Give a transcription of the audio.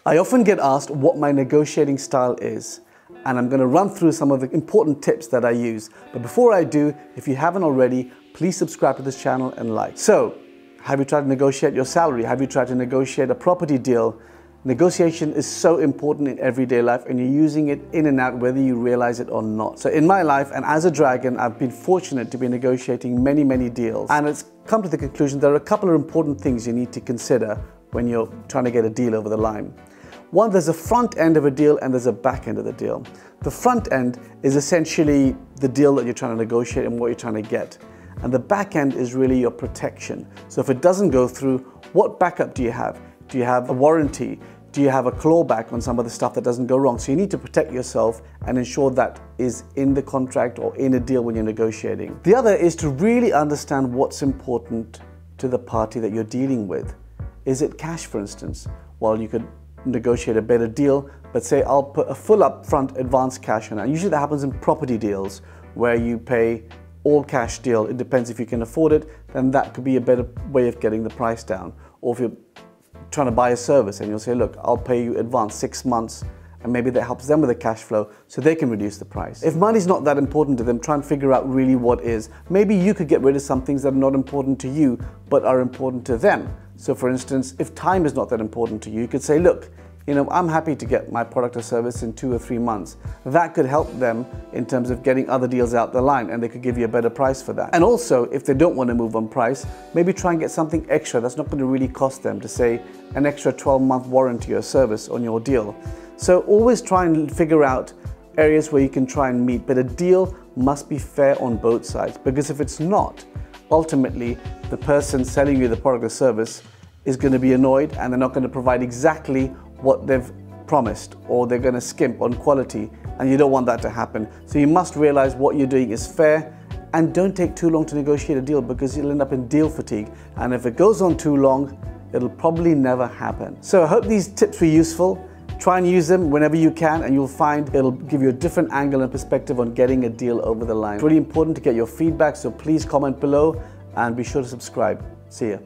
I often get asked what my negotiating style is, and I'm going to run through some of the important tips that I use. But before I do, if you haven't already, please subscribe to this channel and like. So, have you tried to negotiate your salary? Have you tried to negotiate a property deal? Negotiation is so important in everyday life, and you're using it in and out whether you realize it or not. So in my life, and as a dragon, I've been fortunate to be negotiating many deals. And it's come to the conclusion there are a couple of important things you need to consider when you're trying to get a deal over the line. One, there's a front end of a deal and there's a back end of the deal. The front end is essentially the deal that you're trying to negotiate and what you're trying to get. And the back end is really your protection. So if it doesn't go through, what backup do you have? Do you have a warranty? Do you have a clawback on some of the stuff that doesn't go wrong? So you need to protect yourself and ensure that is in the contract or in a deal when you're negotiating. The other is to really understand what's important to the party that you're dealing with. Is it cash, for instance? Well, you could negotiate a better deal, but say I'll put a full upfront advance cash on it. Usually that happens in property deals where you pay all cash deal. It depends if you can afford it, then that could be a better way of getting the price down. Or if you're trying to buy a service and you'll say, look, I'll pay you advance 6 months, and maybe that helps them with the cash flow so they can reduce the price. If money's not that important to them, try and figure out really what is. Maybe you could get rid of some things that are not important to you but are important to them. So for instance, if time is not that important to you, you could say, look, I'm happy to get my product or service in 2 or 3 months. That could help them in terms of getting other deals out the line, and they could give you a better price for that. And also, if they don't want to move on price, maybe try and get something extra that's not going to really cost them, to say an extra 12-month warranty or service on your deal. So always try and figure out areas where you can try and meet, but a deal must be fair on both sides, because if it's not, ultimately the person selling you the product or service is going to be annoyed and they're not going to provide exactly what they've promised, or they're going to skimp on quality, and you don't want that to happen. So you must realize what you're doing is fair, and don't take too long to negotiate a deal, because you'll end up in deal fatigue, and if it goes on too long, it'll probably never happen. So I hope these tips were useful. Try and use them whenever you can, and you'll find it'll give you a different angle and perspective on getting a deal over the line. It's really important to get your feedback, so please comment below and be sure to subscribe. See ya.